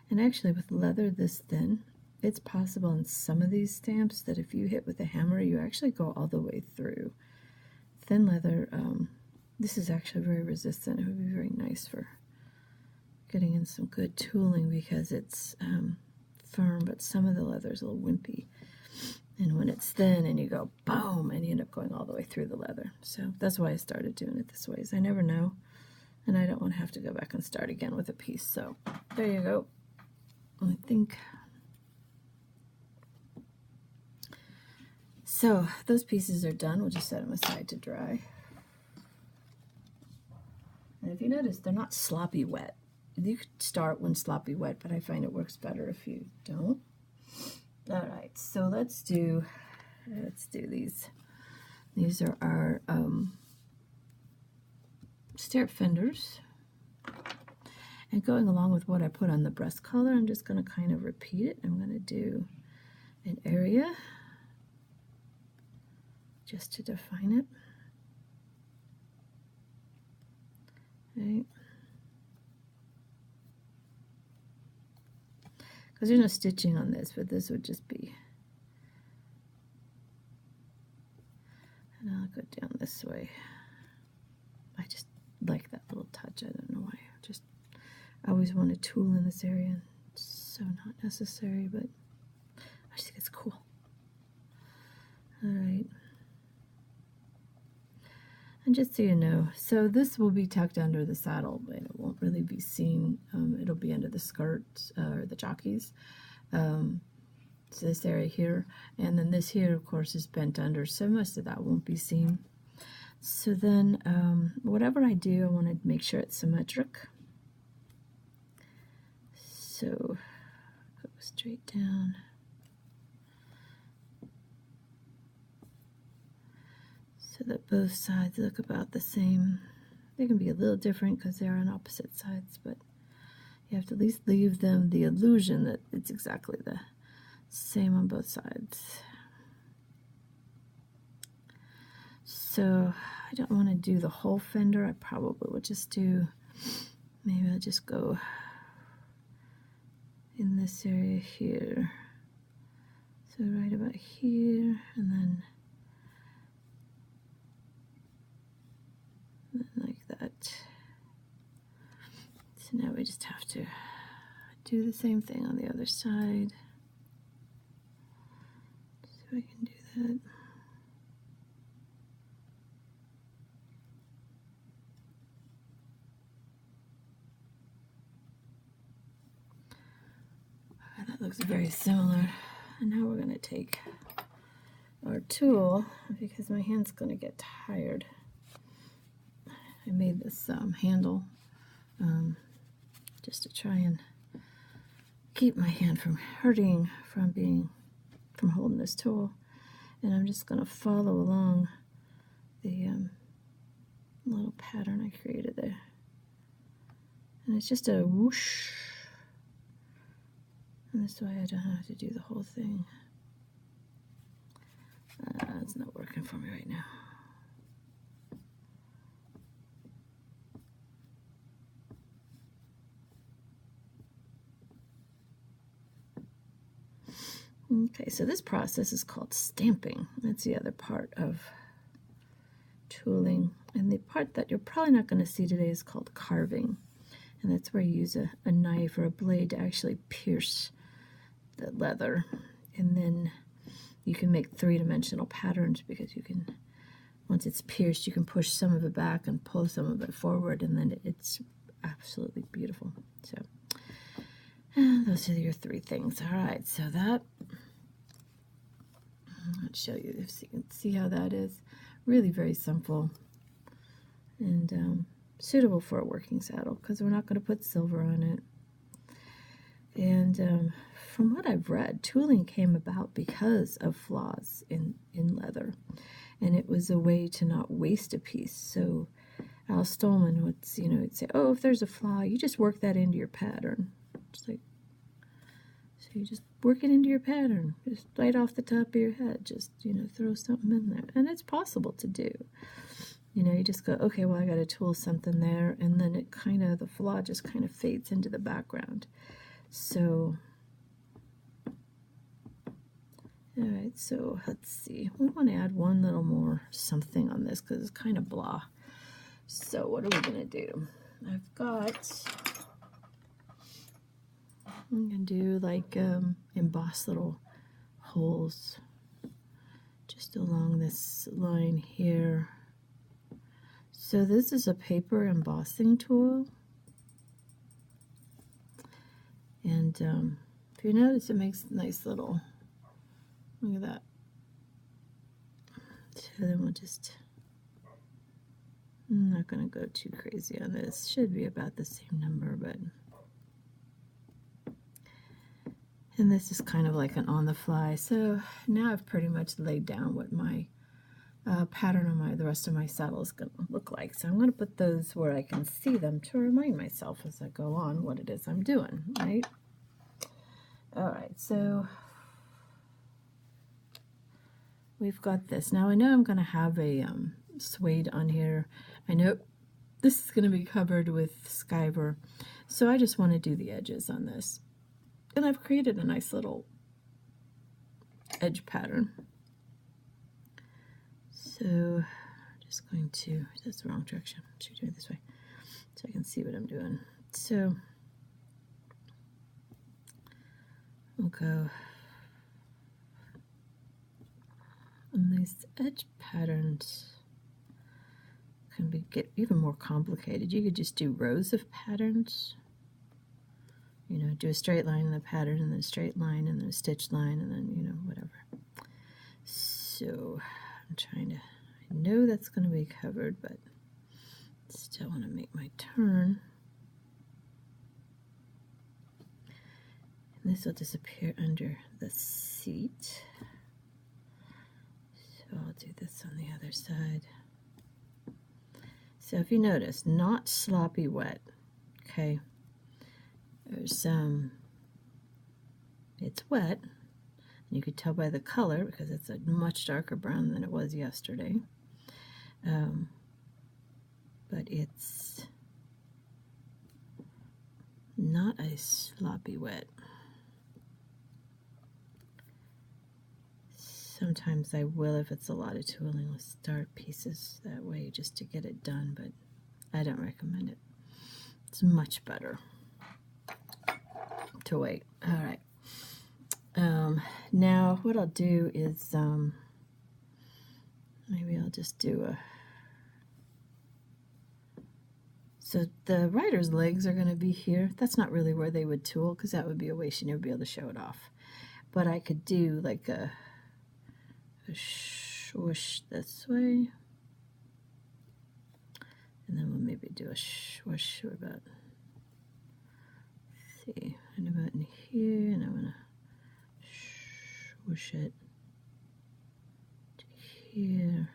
And actually with leather this thin, it's possible in some of these stamps that if you hit with a hammer, you actually go all the way through. Thin leather, this is actually very resistant. It would be very nice for getting in some good tooling because it's firm, but some of the leather is a little wimpy. And when it's thin and you go boom, and you end up going all the way through the leather. So that's why I started doing it this way, is I never know. And I don't want to have to go back and start again with a piece. So there you go. I think. So those pieces are done. We'll just set them aside to dry. And if you notice, they're not sloppy wet. You could start when sloppy wet, but I find it works better if you don't. All right, so let's do these. These are our stirrup fenders. And going along with what I put on the breast collar, I'm just going to kind of repeat it. I'm going to do an area just to define it. Right. Because there's no stitching on this, but this would just be. And I'll go down this way. I just like that little touch. I don't know why. I always want a tool in this area. It's so not necessary, but I just think it's cool. All right. And just so you know, so this will be tucked under the saddle, but it won't really be seen. It'll be under the skirt or the jockeys. So this area here, and then this here, of course, is bent under, so most of that won't be seen. So then whatever I do, I want to make sure it's symmetric. So go straight down. So that both sides look about the same. They can be a little different because they're on opposite sides, but you have to at least leave them the illusion that it's exactly the same on both sides. So I don't want to do the whole fender. I probably would just do, maybe I'll just go in this area here. So right about here, and then like that. So now we just have to do the same thing on the other side. So I can do that. That looks very similar. And now we're going to take our tool, because my hand's going to get tired. I made this handle just to try and keep my hand from hurting from holding this tool. And I'm just going to follow along the little pattern I created there. And it's just a whoosh. And this way I don't have to do the whole thing. It's not working for me right now. Okay, so this process is called stamping. That's the other part of tooling. And the part that you're probably not going to see today is called carving. And that's where you use a knife or a blade to actually pierce the leather. And then you can make three-dimensional patterns, because you can, once it's pierced, you can push some of it back and pull some of it forward, and then it's absolutely beautiful. So those are your three things. All right, so that, let's show you if you can see how that is. Really very simple and suitable for a working saddle, because we're not going to put silver on it. And from what I've read, tooling came about because of flaws in leather, and it was a way to not waste a piece. So Al Stolman would, he'd say, "Oh, if there's a flaw, you just work that into your pattern." It's like, so you just work it into your pattern, just right off the top of your head. Just throw something in there, and it's possible to do. You just go, okay, well, I got to tool something there, and then it the flaw just kind of fades into the background. So, all right, so let's see. We want to add one little more something on this because it's kind of blah. So what are we going to do? I'm going to do like emboss little holes just along this line here. So this is a paper embossing tool. And if you notice, it makes nice little, look at that. So then we'll just, I'm not going to go too crazy on this. Should be about the same number, but. And this is kind of like an on the fly. So now I've pretty much laid down what my pattern on the rest of my saddle is going to look like. So I'm going to put those where I can see them to remind myself as I go on what it is I'm doing, right? All right, so we've got this. Now I know I'm going to have a suede on here. I know this is going to be covered with Skyver, so I just want to do the edges on this. And I've created a nice little edge pattern. So I'm just going to, that's the wrong direction. I should do it this way so I can see what I'm doing. So we'll go on these edge patterns. Can get even more complicated. You could just do rows of patterns. Do a straight line in the pattern, and then a straight line, and then a stitched line, and then, whatever. So I'm trying to, I know that's going to be covered, but still want to make my turn. And this will disappear under the seat. So I'll do this on the other side. So if you notice, not sloppy wet, okay? There's it's wet. You could tell by the color because it's a much darker brown than it was yesterday. But it's not a sloppy wet. Sometimes I will, if it's a lot of tooling, I'll start pieces that way just to get it done, but I don't recommend it. It's much better to wait. All right. Now what I'll do is maybe I'll just do a... So the rider's legs are going to be here. That's not really where they would tool because that would be a waste. You never be able to show it off. But I could do like a swoosh this way. And then we'll maybe do a swoosh about, let's see, right about in here. And I want to swoosh it to here.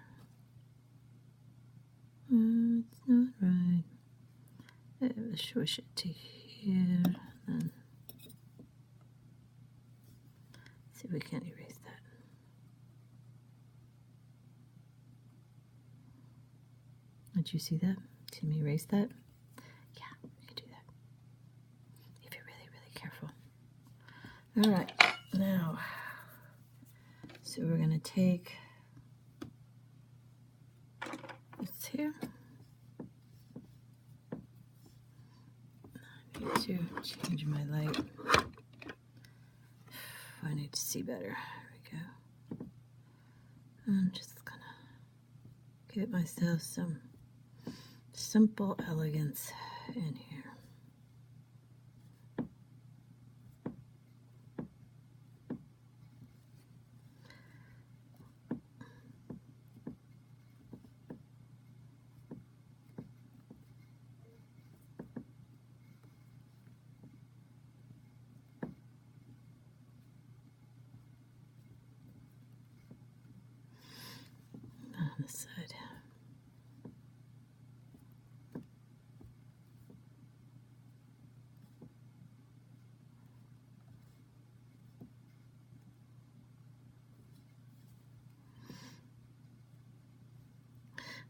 It's not right. Let's swoosh it to here. And see if we can't erase that. Did you see that? See me erase that? Yeah, we can do that. If you're really, really careful. All right, now, so we're going to take this here. I need to change my light. I need to see better. There we go. I'm just going to get myself some simple elegance in here. On this side.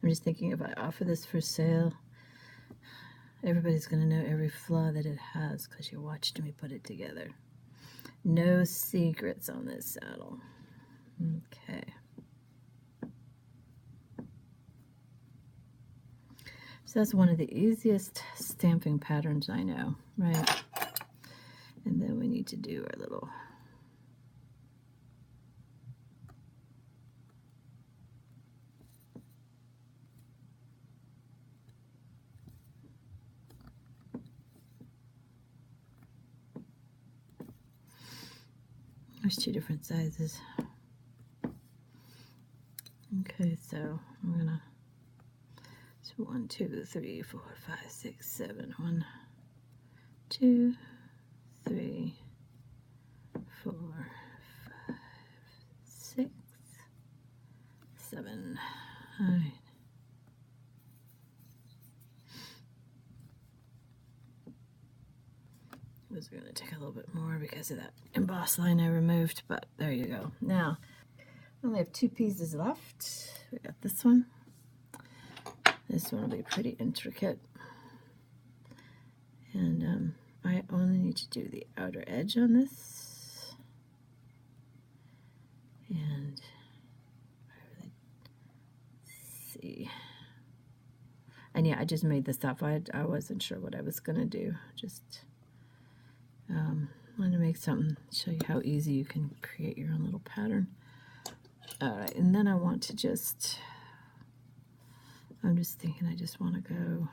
I'm just thinking if I offer this for sale, everybody's going to know every flaw that it has because you watched me put it together. No secrets on this saddle. Okay. So that's one of the easiest stamping patterns I know, right? And then we need to do our little there's two different sizes. Okay, so I'm gonna, so 1, 2, 3, 4, 5, 6, 7. 1, 2, 3, 4, 5, 6, 7. All right. Those are going to take a little bit more because of that emboss line I removed, but there you go. Now, I only have 2 pieces left. We got this one. This one will be pretty intricate. And I only need to do the outer edge on this. And let's see. And yeah, I just made this up. I wasn't sure what I was going to do. Just wanted to make something, show you how easy you can create your own little pattern. All right, and then I want to just, I'm just thinking I just want to go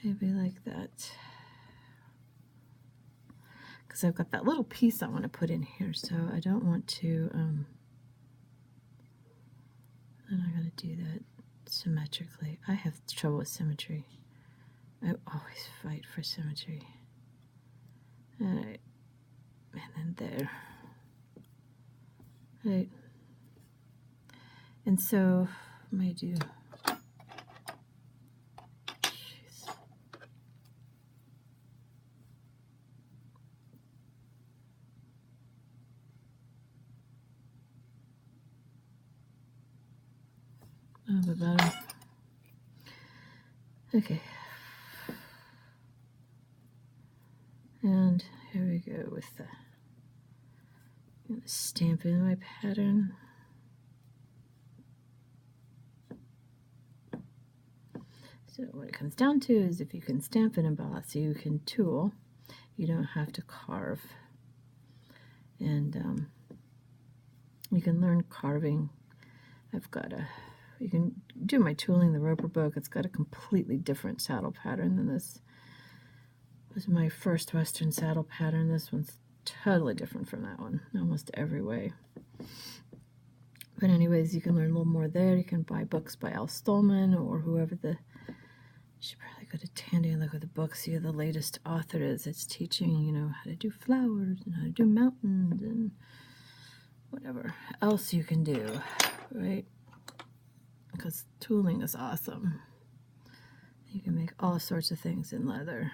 maybe like that. because I've got that little piece I want to put in here, so I don't want to, and I got to do that symmetrically. I have trouble with symmetry. I always fight for symmetry. All right, and then there. All right, and so I may do. A little bit better. Okay. And here we go with the, I'm going to stamp in my pattern. So what it comes down to is if you can stamp and emboss, you can tool. You don't have to carve. And you can learn carving. I've got a, you can do my tooling, the Roper book. It's got a completely different saddle pattern than this. This is my first Western saddle pattern. This one's totally different from that one, almost every way. But anyways, you can learn a little more there. You can buy books by Al Stolman or whoever the, you should probably go to Tandy and look at the book, see who the latest author is. It's teaching, you know, how to do flowers and how to do mountains and whatever else you can do, right? Because tooling is awesome. You can make all sorts of things in leather.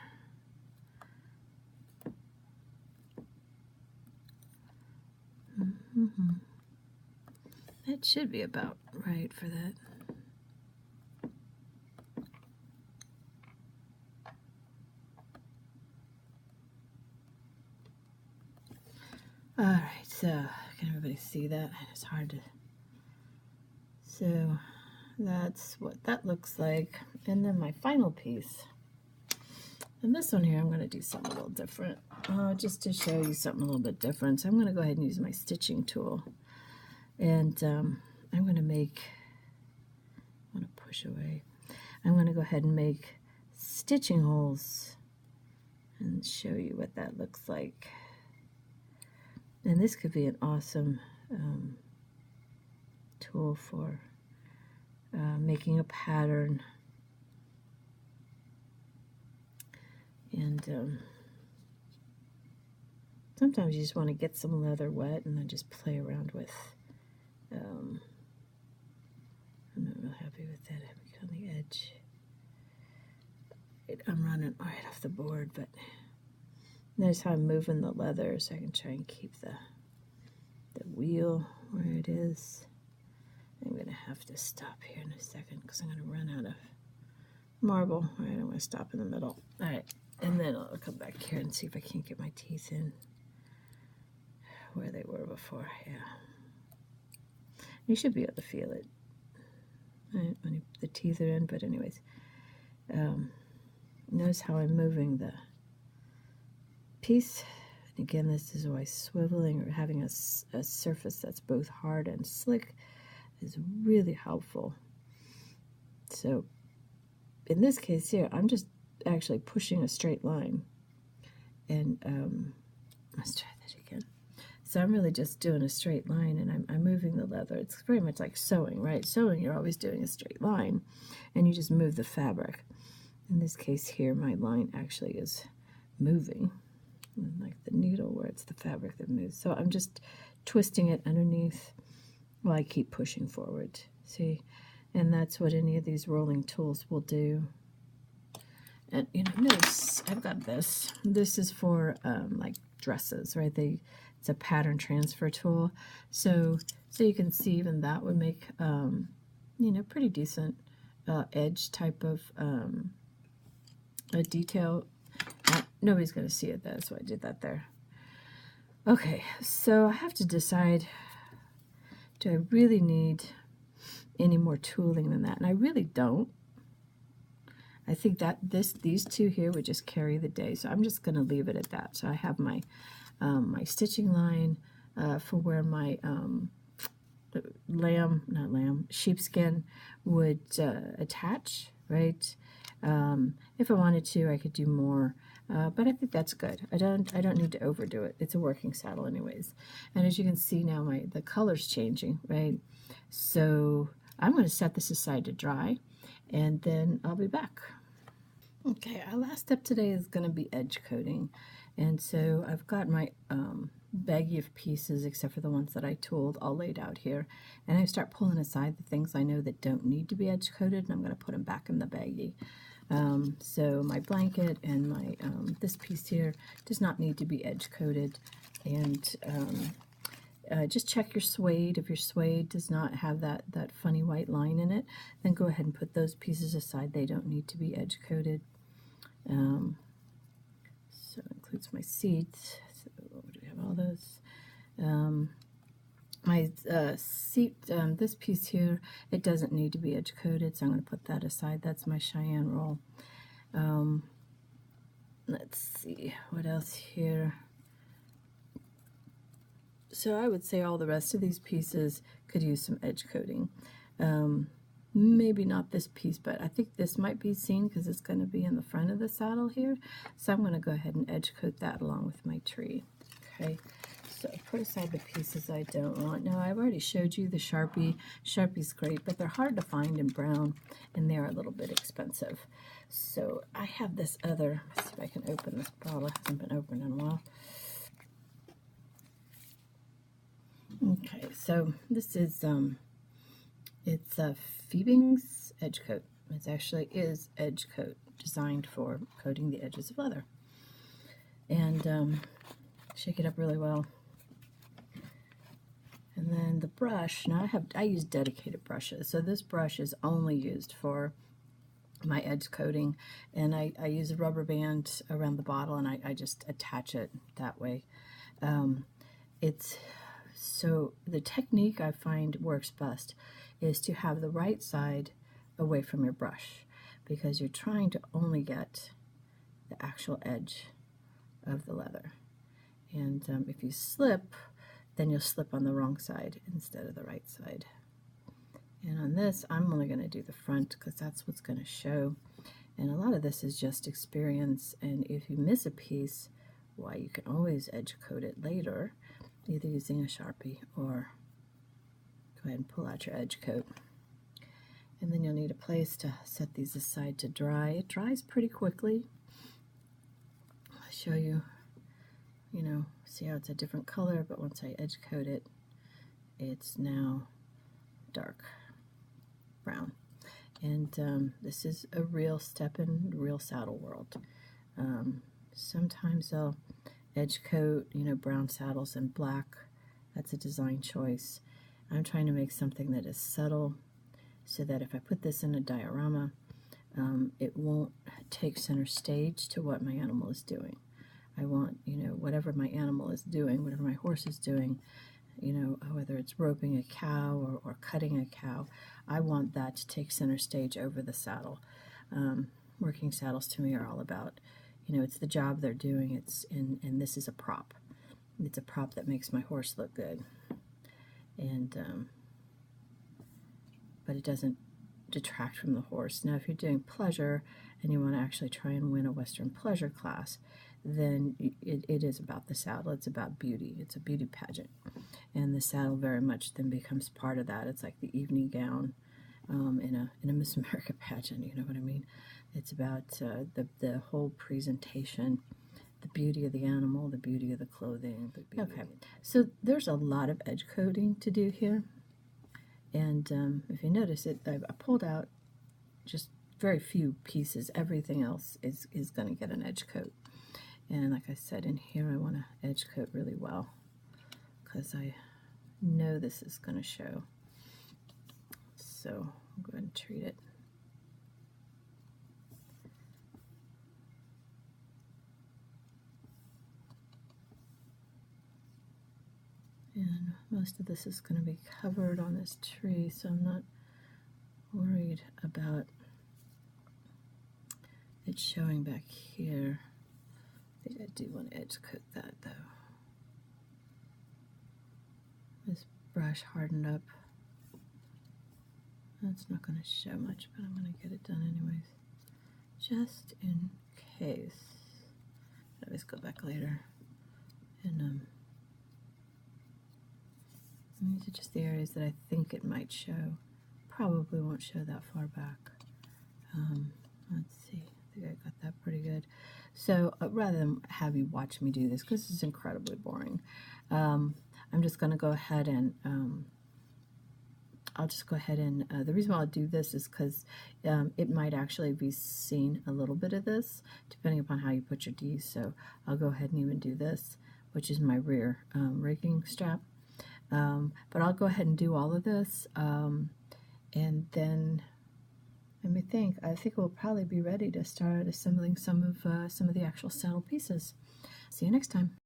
That should be about right for that. All right, so can everybody see that? It's hard to. So that's what that looks like. And then my final piece. And this one here, I'm going to do something a little different, just to show you something a little bit different. So I'm going to go ahead and use my stitching tool. And I'm going to make, I want to push away. I'm going to go ahead and make stitching holes and show you what that looks like. And this could be an awesome tool for making a pattern. And sometimes you just want to get some leather wet and then just play around with. I'm not real happy with that. I'm on the edge. I'm running right off the board, but notice how I'm moving the leather so I can try and keep the wheel where it is. I'm going to have to stop here in a second because I'm going to run out of marble. All right, I'm going to stop in the middle. All right, and then I'll come back here and see if I can't get my teeth in where they were before. Yeah. You should be able to feel it when the teeth are in, but anyways. Notice how I'm moving the piece. And again, this is why swiveling or having a surface that's both hard and slick is really helpful. So in this case here, I'm just actually pushing a straight line. And let's try that again. So I'm really just doing a straight line, and I'm moving the leather. It's very much like sewing, right? Sewing, you're always doing a straight line, and you just move the fabric. In this case here, my line actually is moving, like the needle where it's the fabric that moves. So I'm just twisting it underneath while I keep pushing forward. See? And that's what any of these rolling tools will do. And you know, notice I've got this. This is for like dresses, right? It's a pattern transfer tool. So you can see even that would make you know, pretty decent edge type of a detail. Nobody's going to see it. That's why I did that there. Okay, so I have to decide, do I really need any more tooling than that? And I really don't. I think that these two here would just carry the day, so I'm just going to leave it at that. So I have my my stitching line for where my sheepskin would attach, right? If I wanted to, I could do more but I think that's good. I don't need to overdo it. It's a working saddle anyways. And as you can see now, the color's changing, right? So I'm going to set this aside to dry, and then I'll be back. Okay, our last step today is going to be edge coating. And so I've got my baggie of pieces, except for the ones that I tooled, all laid out here. And I start pulling aside the things I know that don't need to be edge coated, and I'm going to put them back in the baggie. So my blanket and my this piece here does not need to be edge coated. And just check your suede. If your suede does not have that funny white line in it, then go ahead and put those pieces aside. They don't need to be edge coated. So it includes my seats. So do we have all those? My seat, this piece here, it doesn't need to be edge coated, so I'm going to put that aside. That's my Cheyenne roll. Let's see, what else here? So I would say all the rest of these pieces could use some edge coating. Maybe not this piece, but I think this might be seen because it's going to be in the front of the saddle here. So I'm going to go ahead and edge coat that along with my tree. Okay, so put aside the pieces I don't want. Now I've already showed you the Sharpie. Sharpie's great, but they're hard to find in brown, and they're a little bit expensive. So I have this other, let's see if I can open this bottle. It hasn't been opened in a while. Okay, so this is it's a Phoebing's Edge Coat. It actually is edge coat, designed for coating the edges of leather. And shake it up really well. And then the brush. Now I use dedicated brushes, so this brush is only used for my edge coating, and I use a rubber band around the bottle, and I just attach it that way. So the technique I find works best is to have the right side away from your brush, because you're trying to only get the actual edge of the leather. And if you slip, then you'll slip on the wrong side instead of the right side. And on this, I'm only going to do the front because that's what's going to show. And a lot of this is just experience, and if you miss a piece, why, you can always edge coat it later, either using a Sharpie or go ahead and pull out your edge coat. And then you'll need a place to set these aside to dry. It dries pretty quickly. I'll show you, see how it's a different color, but once I edge coat it, it's now dark brown. And this is a real step in real saddle world. Sometimes they'll edge coat, brown saddles in black. That's a design choice. I'm trying to make something that is subtle, so that if I put this in a diorama, it won't take center stage to what my animal is doing. I want, whatever my animal is doing, whatever my horse is doing, whether it's roping a cow or cutting a cow, I want that to take center stage over the saddle. Working saddles to me are all about, it's the job they're doing, and this is a prop. It's a prop that makes my horse look good. And but it doesn't detract from the horse. Now, if you're doing pleasure and you want to actually try and win a Western pleasure class, then it is about the saddle. It's about beauty. It's a beauty pageant. And the saddle very much then becomes part of that. It's like the evening gown in a Miss America pageant, you know what I mean? It's about the whole presentation, the beauty of the animal, the beauty of the clothing. Okay, so there's a lot of edge coating to do here. And if you notice it, I pulled out just very few pieces. Everything else is going to get an edge coat. And like I said, in here I want to edge coat really well, because I know this is going to show. So I'll go ahead and treat it. And most of this is going to be covered on this tree, so I'm not worried about it showing back here. I think I do want to edge coat that though. This brush hardened up. That's not going to show much, but I'm going to get it done anyways, just in case. always go back later. And these are just the areas that I think it might show. Probably won't show that far back. Let's see. I think I got that pretty good. So rather than have you watch me do this, because this is incredibly boring, I'm just going to go ahead and I'll just go ahead and the reason why I'll do this is because it might actually be seen a little bit of this depending upon how you put your D's. So I'll go ahead and even do this, which is my rear rigging strap. But I'll go ahead and do all of this, and then let me think. I think we'll probably be ready to start assembling some of the actual saddle pieces. See you next time.